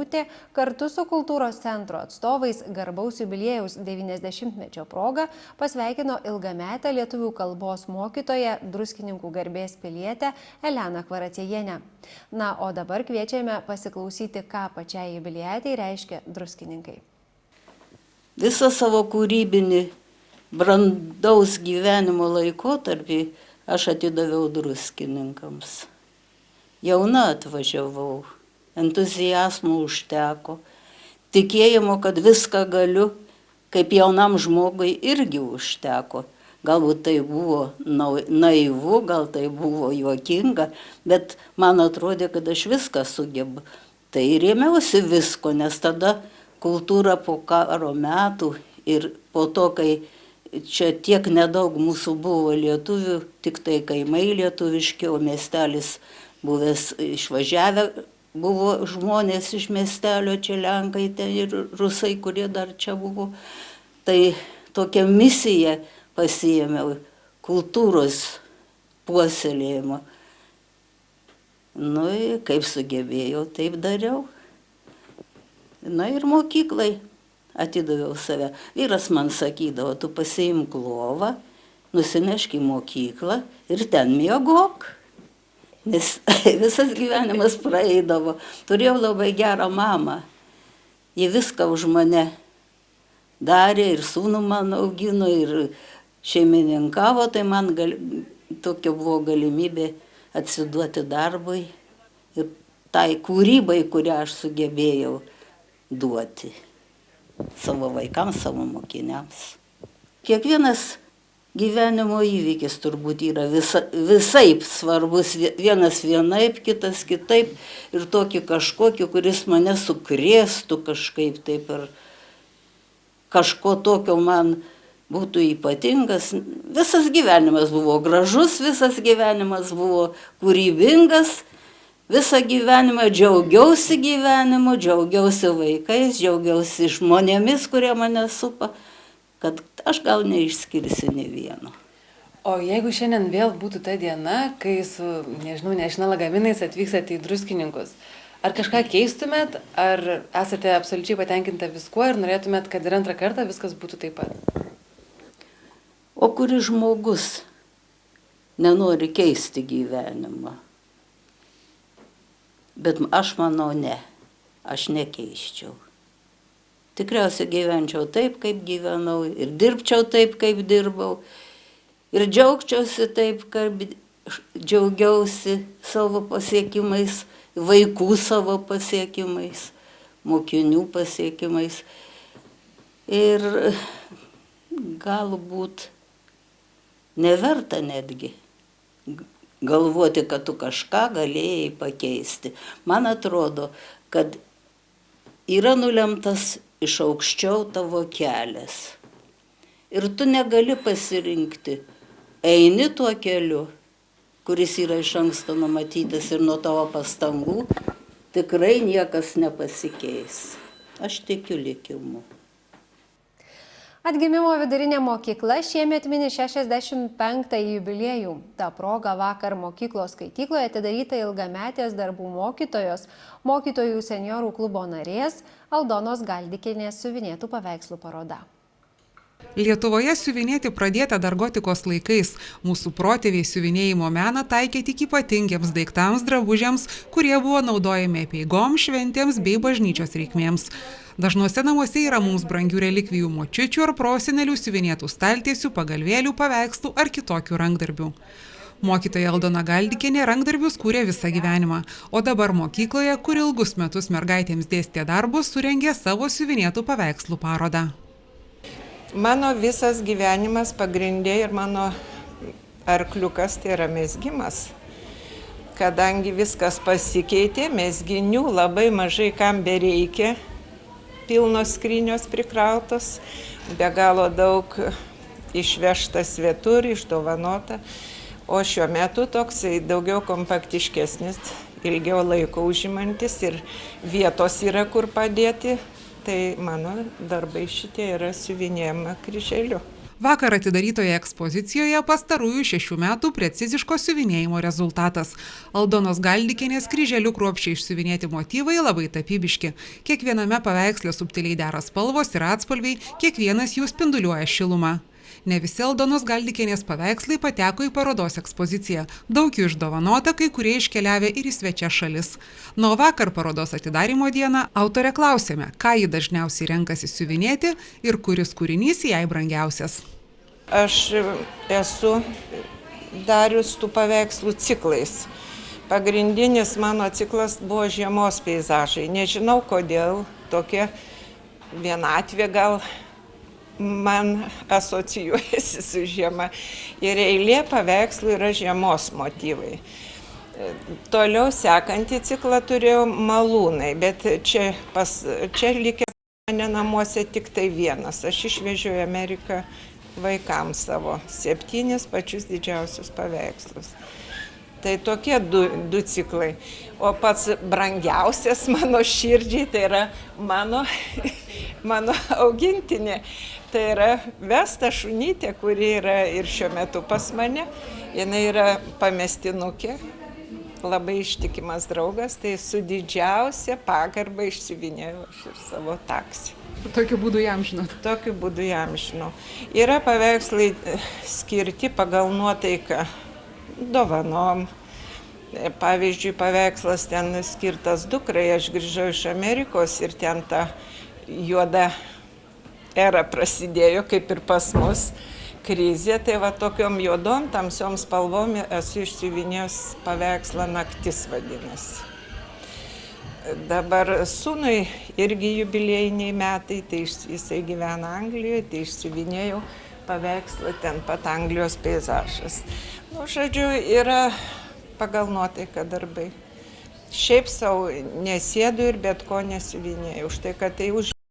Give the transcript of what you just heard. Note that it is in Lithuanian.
Danutė kartu su kultūros centro atstovais garbaus jubiliejaus 90-mečio proga pasveikino ilgametę lietuvių kalbos mokytoją, Druskininkų garbės pilietę Eleną Kvaraciejienę. Na, o dabar kviečiame pasiklausyti, ką pačiai jubiliatei reiškia druskininkai. Visą savo kūrybinį brandaus gyvenimo laikotarpį aš atidaviau druskininkams. Jauna atvažiavau, entuziazmo užteko, tikėjimo, kad viską galiu, kaip jaunam žmogui irgi užteko. Galbūt tai buvo naivu, gal tai buvo juokinga, bet man atrodė, kad aš viską sugebu. Tai rėmiausi visko, nes tada kultūra po karo metų ir po to, kai čia tiek nedaug mūsų buvo lietuvių, tik tai kaimai lietuviški, o miestelis buvęs išvažiavę buvo žmonės iš miestelio, čia lenkai ten ir rusai, kurie dar čia buvo. Tai tokią misiją pasiėmiau, kultūros puoselėjimo. Nu, kaip sugebėjau, taip dariau. Na ir mokyklai atidaviau save. Vyras man sakydavo, tu pasiimk lovą, nusinešk į mokyklą ir ten miegok. Nes visas gyvenimas praeidavo. Turėjau labai gerą mamą. Ji viską už mane darė ir sūnų man augino ir šeimininkavo, tai man tokia buvo galimybė atsiduoti darbui ir tai kūrybai, kurią aš sugebėjau duoti savo vaikams, savo mokiniams. Kiekvienas gyvenimo įvykis turbūt yra visaip svarbus, vienas vienaip, kitas kitaip ir tokį kažkokį, kuris mane sukrėstų kažkaip taip ir kažko tokio man būtų ypatingas. Visas gyvenimas buvo gražus, visas gyvenimas buvo kūrybingas, visą gyvenimą džiaugiausi gyvenimu, džiaugiausi vaikais, džiaugiausi žmonėmis, kurie mane supa, kad aš gal neišskirsiu ne vieno. O jeigu šiandien vėl būtų ta diena, kai su, nežinau, lagaminais atvyksate į Druskininkus, ar kažką keistumėt, ar esate absoliučiai patenkinta viskuo ir norėtumėt, kad ir antrą kartą viskas būtų taip pat? O kuris žmogus nenori keisti gyvenimą? Bet aš manau, ne, aš nekeiščiau. Tikriausiai gyvenčiau taip, kaip gyvenau, ir dirbčiau taip, kaip dirbau, ir džiaugčiausi taip, kaip džiaugiausi savo pasiekimais, vaikų savo pasiekimais, mokinių pasiekimais. Ir galbūt neverta netgi galvoti, kad tu kažką galėjai pakeisti. Man atrodo, kad yra nulemtas iš aukščiau tavo kelias. Ir tu negali pasirinkti. Eini tuo keliu, kuris yra iš anksto numatytas ir nuo tavo pastangų, tikrai niekas nepasikeis. Aš tikiu likimu. Atgimimo vidurinė mokykla šiemet mini 65-ąjį jubiliejų. Ta proga vakar mokyklos skaitykloje atidaryta ilgametės darbų mokytojos, mokytojų seniorų klubo narės Aldonos Galdikienės siuvinėtų paveikslų paroda. Lietuvoje siuvinėti pradėta dar gotikos laikais. Mūsų protėviai siuvinėjimo meną taikė tik ypatingiems daiktams, drabužiams, kurie buvo naudojami apeigoms, šventėms bei bažnyčios reikmėms. Dažnuose namuose yra mums brangių relikvijų močiučių ar prosenelių siuvinėtų staltiesių, pagalvėlių, paveikslų ar kitokių rankdarbių. Mokytoja Aldona Galdikienė rankdarbius kūrė visą gyvenimą, o dabar mokykloje, kur ilgus metus mergaitėms dėstė darbus, surengė savo siuvinėtų paveikslų parodą. Mano visas gyvenimas pagrindė ir mano arkliukas tai yra mezgimas. Kadangi viskas pasikeitė, mezginių labai mažai kam bereikia, pilnos skrynios prikrautos, be galo daug išvežta svetur, išdovanota, o šiuo metu toksai daugiau kompaktiškesnis, ilgiau laiko užimantis ir vietos yra kur padėti. Tai mano darbai šitie yra siuvinėjama kryželiu. Vakar atidarytoje ekspozicijoje pastarųjų 6 metų preciziško siuvinėjimo rezultatas. Aldonos Galdikienės kryželiu kruopščiai išsiuvinėti motyvai labai tapybiški. Kiekviename paveiksle subtiliai dera spalvos ir atspalviai, kiekvienas jų spinduliuoja šilumą. Ne visi Aldonos Galdikienės paveikslai pateko į parodos ekspoziciją. Daug jų išdovanota, kai kurie iškeliavę ir į svečias šalis. Nuo vakar parodos atidarymo dieną autorė klausėme, ką ji dažniausiai renkasi siuvinėti ir kuris kūrinys jai brangiausias. Aš esu darius tų paveikslų ciklais. Pagrindinis mano ciklas buvo žiemos peizažai. Nežinau, kodėl tokia vienatvė gal man asocijuojasi su žiema. Ir eilė paveikslų yra žiemos motyvai. Toliau sekantį ciklą turėjau malūnai, bet čia likė mane namuose tik tai vienas. Aš išvežiau į Ameriką vaikams savo 7 pačius didžiausius paveikslus. Tai tokie du ciklai. O pats brangiausias mano širdžiai tai yra mano augintinė. Tai yra Vesta šunytė, kuri yra ir šiuo metu pas mane. Jis yra pamestinukė, labai ištikimas draugas, tai su didžiausia pagarba išsiuvinėjau aš ir savo taksį. Tokiu būdu jam žinot. Tokiu būdu jam žinau. Yra paveikslai skirti pagal nuotaiką dovanom. Pavyzdžiui, paveikslas ten skirtas dukrai, aš grįžau iš Amerikos ir ten ta juoda era prasidėjo, kaip ir pas mus, krizė, tai va tokiom juodom, tamsiom spalvom esu išsiuvinėjęs paveikslą Naktis vadinasi. Dabar sūnui irgi jubiliejiniai metai, tai jisai gyvena Anglijoje, tai išsiuvinėjau paveikslą ten pat Anglijos peizažas. Nu, žodžiu, yra pagal nuotaiką darbai. Šiaip savo nesėdu ir bet ko nesiuvinėjau, už tai, kad tai už